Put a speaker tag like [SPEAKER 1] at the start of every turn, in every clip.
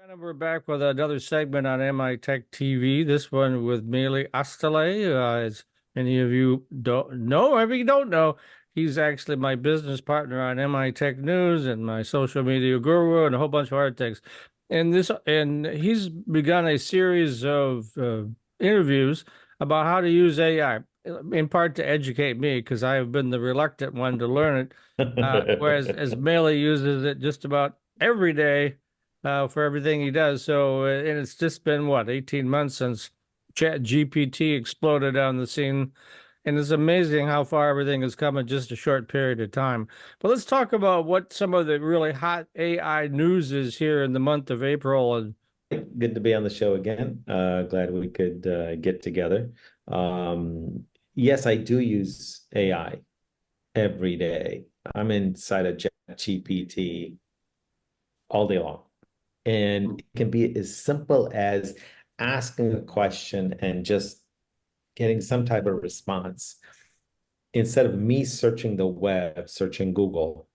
[SPEAKER 1] And we're back with another segment on MITechTV. This one with Melih Oztalay. As many of you don't know, maybe you don't know, he's actually my business partner on MITech News and my social media guru and a whole bunch of other things. And he's begun a series of interviews about how to use AI, in part to educate me because I have been the reluctant one to learn it, whereas as Melih uses it just about every day for everything he does. So, and it's just been what, 18 months since Chat GPT exploded on the scene. And it's amazing how far everything has come in just a short period of time. But let's talk about what some of the really hot AI news is here in the month of April. And
[SPEAKER 2] Good to be on the show again. Glad we could get together. Yes, I do use AI every day. I'm inside of ChatGPT all day long. And it can be as simple as asking a question and just getting some type of response. Instead of me searching the web, searching Google,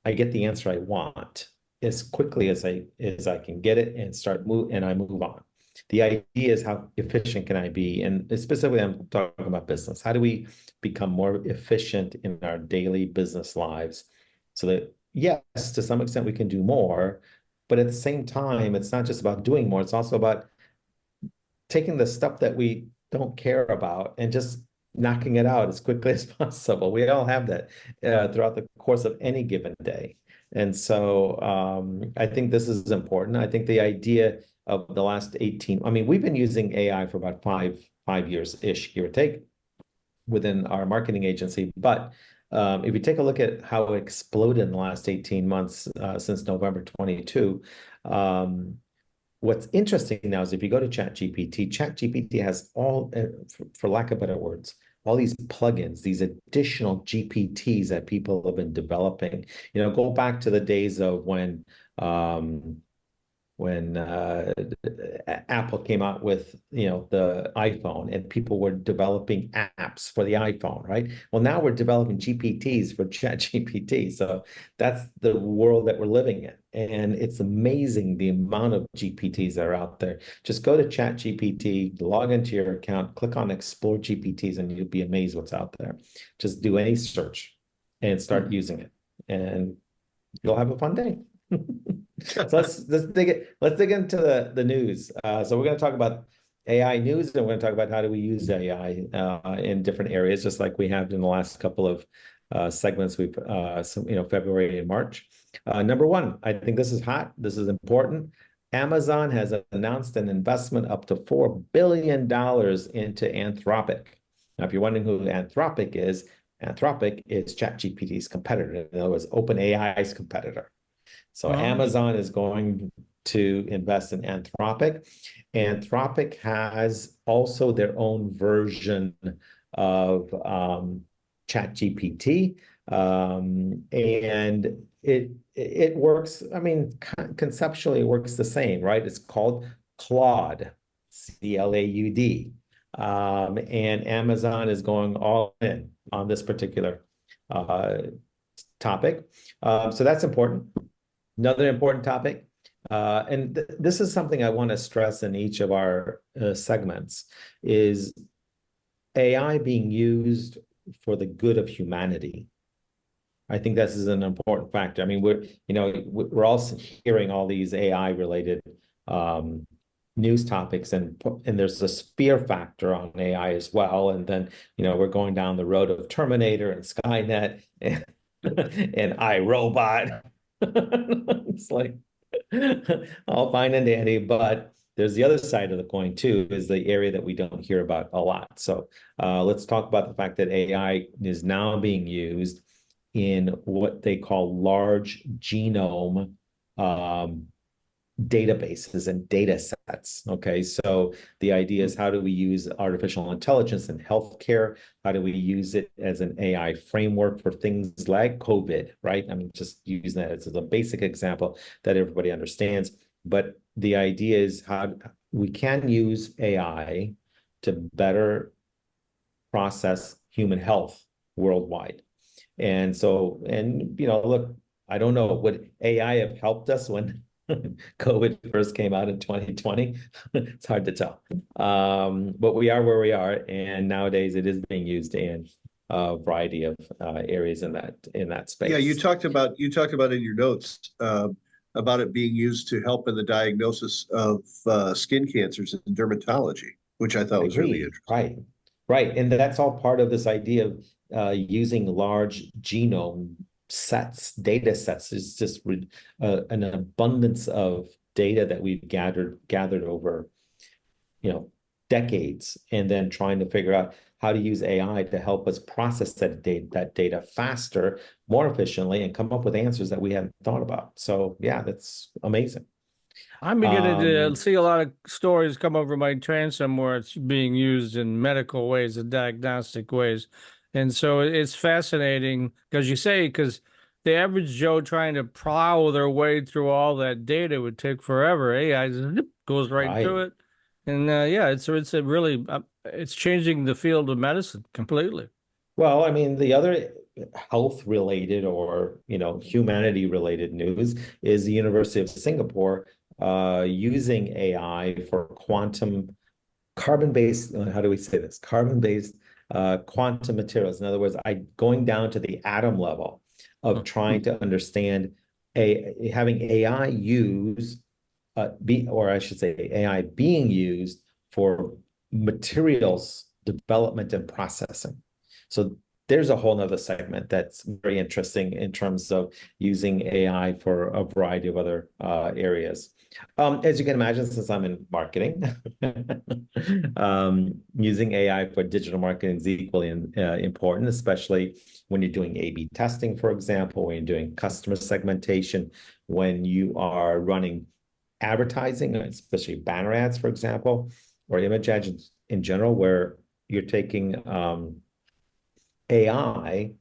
[SPEAKER 2] I get the answer I want as quickly as I can get it and I move on. The idea is how efficient can I be? And specifically, I'm talking about business. How do we become more efficient in our daily business lives so that, yes, to some extent we can do more, but at the same time, it's not just about doing more, it's also about taking the stuff that we don't care about and just knocking it out as quickly as possible. We all have that throughout the course of any given day. And so I think this is important. I think the idea of the last 18, I mean, we've been using AI for about five years-ish, give or take, within our marketing agency. But if you take a look at how it exploded in the last 18 months since November 22, what's interesting now is if you go to ChatGPT has all, for lack of better words, all these plugins, these additional GPTs that people have been developing. Go back to the days of when Apple came out with the iPhone and people were developing apps for the iPhone, right? Well, now we're developing GPTs for ChatGPT. So that's the world that we're living in. And it's amazing the amount of GPTs that are out there. Just go to ChatGPT, log into your account, click on Explore GPTs, and you'll be amazed what's out there. Just do any search and start using it, and you'll have a fun day. So let's dig into the news. So we're going to talk about AI news, and we're going to talk about how do we use AI in different areas, just like we have in the last couple of segments. We've February and March. Number one, I think this is hot. This is important. Amazon has announced an investment up to $4 billion into Anthropic. Now, if you're wondering who Anthropic is ChatGPT's competitor. In other words, OpenAI's competitor. So Amazon is going to invest in Anthropic. Anthropic has also their own version of ChatGPT, and it works. I mean, conceptually, it works the same, right? It's called Claude, CLAUD, and Amazon is going all in on this particular topic. So that's important. Another important topic, and this is something I want to stress in each of our segments, is AI being used for the good of humanity. I think this is an important factor. I mean, we're also hearing all these AI related news topics, and there's a fear factor on AI as well. And then we're going down the road of Terminator and Skynet and iRobot. It's like all fine and dandy, but there's the other side of the coin too, is the area that we don't hear about a lot. So let's talk about the fact that AI is now being used in what they call large genome databases and data sets. Okay, so the idea is, how do we use artificial intelligence in healthcare? How do we use it as an AI framework for things like COVID, right? I mean, just using that as a basic example that everybody understands. But the idea is how we can use AI to better process human health worldwide. And so, look, I don't know, would AI have helped us when COVID first came out in 2020. It's hard to tell. But we are where we are, and nowadays it is being used in a variety of areas in that
[SPEAKER 3] Yeah,
[SPEAKER 2] space.
[SPEAKER 3] you talked about in your notes about it being used to help in the diagnosis of skin cancers in dermatology, which I thought
[SPEAKER 2] I
[SPEAKER 3] was really
[SPEAKER 2] agree.
[SPEAKER 3] interesting.
[SPEAKER 2] Right. Right. And that's all part of this idea of using large genome sets, data sets. Is just an abundance of data that we've gathered over, decades, and then trying to figure out how to use AI to help us process that data faster, more efficiently, and come up with answers that we hadn't thought about. So yeah, that's amazing.
[SPEAKER 1] I'm beginning to
[SPEAKER 2] Um,
[SPEAKER 1] see a lot of stories come over my transom where it's being used in medical ways and diagnostic ways. And so it's fascinating because the average Joe trying to plow their way through all that data would take forever. AI zip, goes right
[SPEAKER 2] right.
[SPEAKER 1] through it. And yeah, it's a really, it's changing the field of medicine completely.
[SPEAKER 2] Well, I mean, the other health related or, humanity related news is the University of Singapore using AI for quantum carbon-based, how do we say this? Carbon-based quantum materials. In other words, going down to the atom level of trying to understand having AI use or I should say AI being used for materials development and processing. So there's a whole nother segment that's very interesting in terms of using AI for a variety of other areas. As you can imagine, since I'm in marketing, using AI for digital marketing is equally important, especially when you're doing A/B testing, for example, when you're doing customer segmentation, when you are running advertising, especially banner ads, for example, or image ads in general, where you're taking AI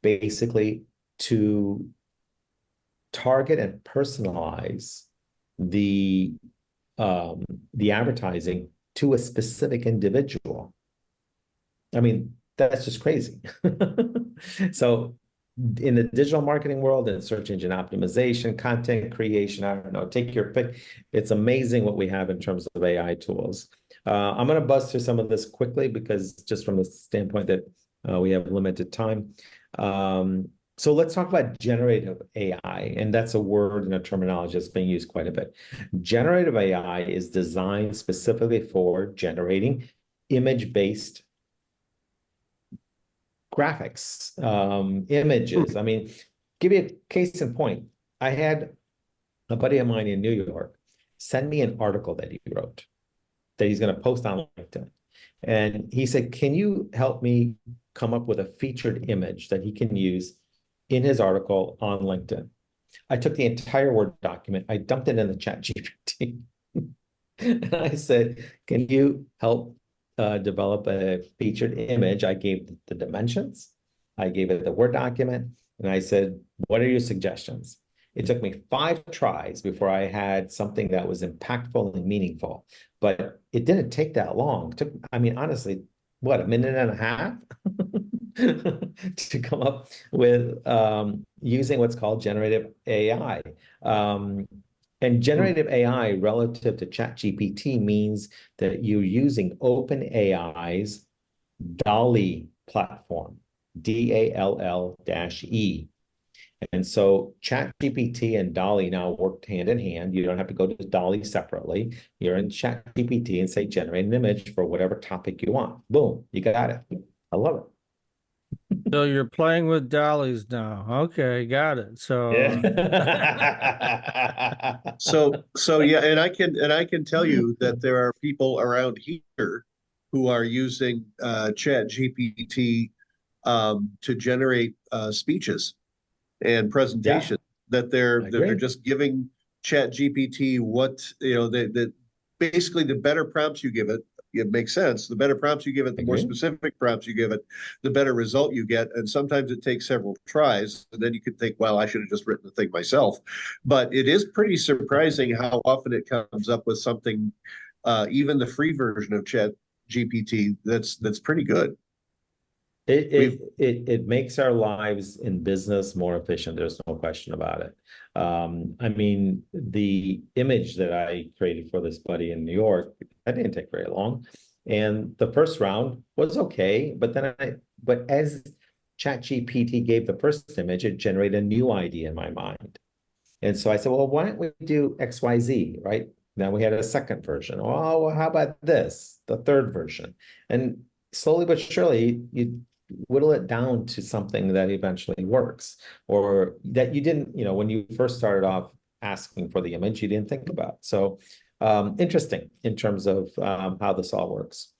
[SPEAKER 2] basically to target and personalize the the advertising to a specific individual. I mean, that's just crazy. So in the digital marketing world and search engine optimization, content creation, I don't know, take your pick. It's amazing what we have in terms of AI tools. I'm going to buzz through some of this quickly because just from the standpoint that we have limited time. So let's talk about generative AI, and that's a word and a terminology that's being used quite a bit. Generative AI is designed specifically for generating image-based graphics, images. I mean, give you a case in point. I had a buddy of mine in New York send me an article that he wrote that he's going to post on LinkedIn. And he said, can you help me come up with a featured image that he can use in his article on LinkedIn? I took the entire Word document, I dumped it in the chat GPT. And I said, can you help develop a featured image? I gave the dimensions, I gave it the Word document, and I said, what are your suggestions? It took me 5 tries before I had something that was impactful and meaningful. But it didn't take that long. It took, I mean, honestly, what, a minute and a half to come up with using what's called generative AI. And generative AI relative to ChatGPT means that you're using OpenAI's DALL-E platform, DALL-E. And so ChatGPT and DALL-E now work hand in hand. You don't have to go to DALL-E separately. You're in ChatGPT and say, generate an image for whatever topic you want. Boom, you got it. I love it.
[SPEAKER 1] So you're playing with dollies now. Okay, got it. So
[SPEAKER 2] Yeah.
[SPEAKER 3] So yeah, and I can tell you that there are people around here who are using Chat GPT to generate speeches and
[SPEAKER 2] Yeah,
[SPEAKER 3] presentations
[SPEAKER 2] I
[SPEAKER 3] that they're
[SPEAKER 2] agree.
[SPEAKER 3] just giving Chat GPT what that basically the better prompts you give it, it makes sense. The better prompts you give it,
[SPEAKER 2] I
[SPEAKER 3] the more
[SPEAKER 2] agree.
[SPEAKER 3] specific prompts you give it, the better result you get. And sometimes it takes several tries. And then you could think, well, I should have just written the thing myself. But it is pretty surprising how often it comes up with something, even the free version of Chat GPT, that's pretty good. We've
[SPEAKER 2] It makes our lives in business more efficient. There's no question about it. I mean, the image that I created for this buddy in New York, that didn't take very long. And the first round was okay, but as ChatGPT gave the first image, it generated a new idea in my mind. And so I said, well, why don't we do XYZ, right? Now we had a second version. Oh, well, how about this? The third version. And slowly but surely, you whittle it down to something that eventually works, or that you didn't, when you first started off asking for the image, you didn't think about. So interesting in terms of how this all works.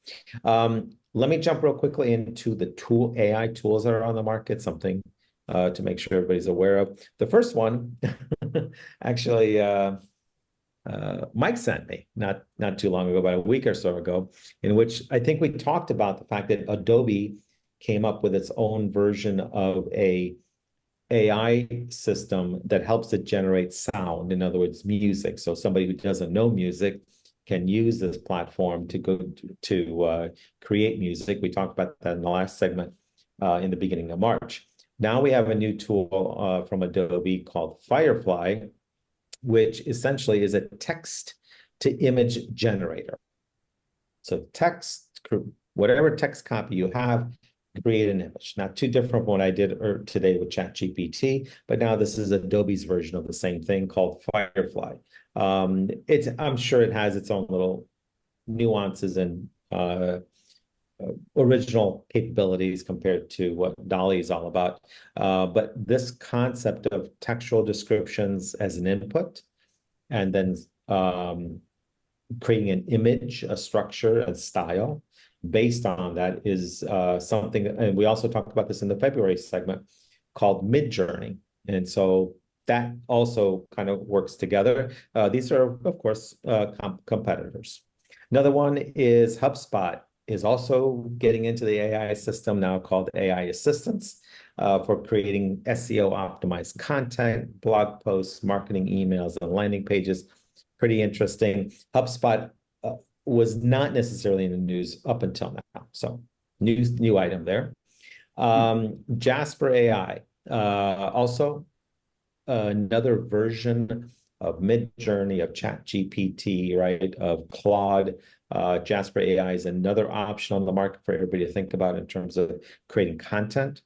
[SPEAKER 2] Let me jump real quickly into the AI tools that are on the market, something to make sure everybody's aware of. The first one, actually, Mike sent me not too long ago, about a week or so ago, in which I think we talked about the fact that Adobe came up with its own version of a AI system that helps it generate sound, in other words, music. So somebody who doesn't know music can use this platform to go to create music. We talked about that in the last segment in the beginning of March. Now we have a new tool from Adobe called Firefly, which essentially is a text to image generator. So whatever text copy you have, create an image. Not too different from what I did today with ChatGPT, but now this is Adobe's version of the same thing called Firefly. I'm sure it has its own little nuances and original capabilities compared to what DALL-E is all about. But this concept of textual descriptions as an input, and then creating an image, a structure, and style based on that is something, and we also talked about this in the February segment, called Midjourney. And so that also kind of works together. These are, of course, competitors. Another one is HubSpot is also getting into the AI system now, called AI Assistants, for creating SEO optimized content, blog posts, marketing emails, and landing pages. Pretty interesting. HubSpot was not necessarily in the news up until now. So new item there. Jasper AI, also another version of Midjourney, of ChatGPT, right, of Claude. Jasper AI is another option on the market for everybody to think about in terms of creating content.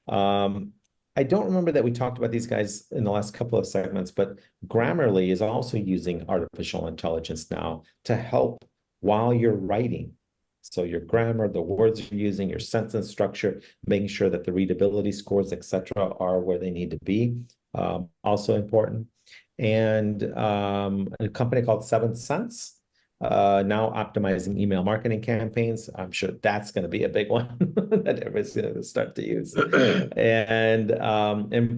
[SPEAKER 2] I don't remember that we talked about these guys in the last couple of segments, but Grammarly is also using artificial intelligence now to help while you're writing. So your grammar, the words you're using, your sentence structure, making sure that the readability scores, etc., are where they need to be. Also important. And a company called 7 Cents, now optimizing email marketing campaigns. I'm sure that's going to be a big one that everybody's going to start to use. And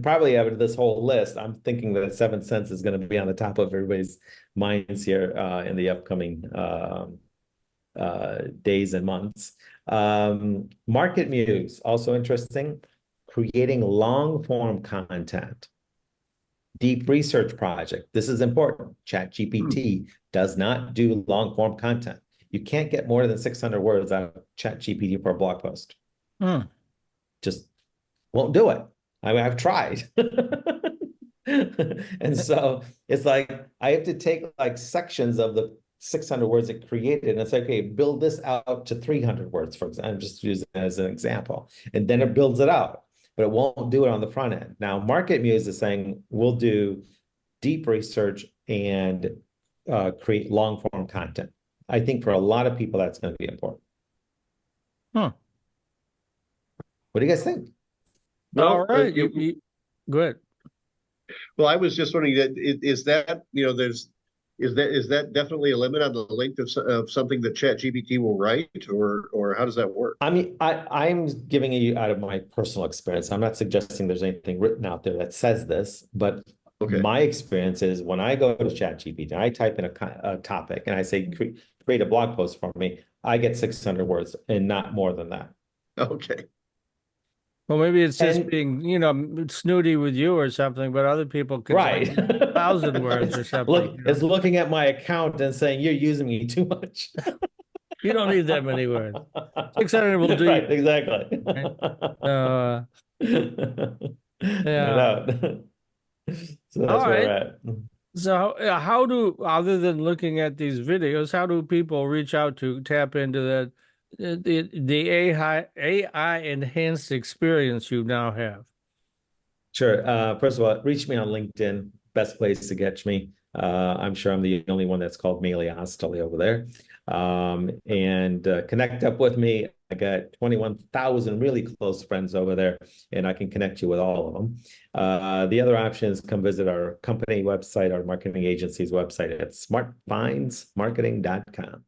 [SPEAKER 2] probably out of this whole list, I'm thinking that 7 Cents is going to be on the top of everybody's minds here in the upcoming days and months. MarketMuse, also interesting, creating long form content. Deep research project. This is important. ChatGPT does not do long form content. You can't get more than 600 words out of ChatGPT for a blog post. Just won't do it. I mean, I've tried. And so it's like I have to take like sections of the 600 words it created, and it's like, okay, build this out to 300 words, for example. I'm just using it as an example. And then it builds it out, but it won't do it on the front end. Now, MarketMuse is saying we'll do deep research and create long form content. I think for a lot of people, that's going to be important. What do you guys think?
[SPEAKER 1] All right. Go ahead.
[SPEAKER 3] Well, I was just wondering that is that, is that definitely a limit on the length of something that ChatGPT will write, or how does that work?
[SPEAKER 2] I mean, I'm giving you out of my personal experience. I'm not suggesting there's anything written out there that says this, but my experience is when I go to ChatGPT, I type in a topic and I say, create a blog post for me, I get 600 words and not more than that.
[SPEAKER 3] Okay.
[SPEAKER 1] Well, maybe it's just being, snooty with you or something, but other people could
[SPEAKER 2] right.
[SPEAKER 1] 1,000 words or something.
[SPEAKER 2] It's looking at my account and saying, you're using me too much.
[SPEAKER 1] You don't need that many words. 600 will do
[SPEAKER 2] Right,
[SPEAKER 1] you.
[SPEAKER 2] exactly.
[SPEAKER 1] Okay? Uh,
[SPEAKER 2] No
[SPEAKER 1] yeah.
[SPEAKER 2] doubt. So
[SPEAKER 1] All
[SPEAKER 2] that's where we're
[SPEAKER 1] right.
[SPEAKER 2] at.
[SPEAKER 1] So how do, other than looking at these videos, how do people reach out to tap into that the AI enhanced experience you now have?
[SPEAKER 2] Sure. First of all, reach me on LinkedIn. Best place to catch me. I'm sure I'm the only one that's called Melih Oztalay over there. And connect up with me. I got 21,000 really close friends over there, and I can connect you with all of them. The other option is come visit our company website, our marketing agency's website at smartfindsmarketing.com.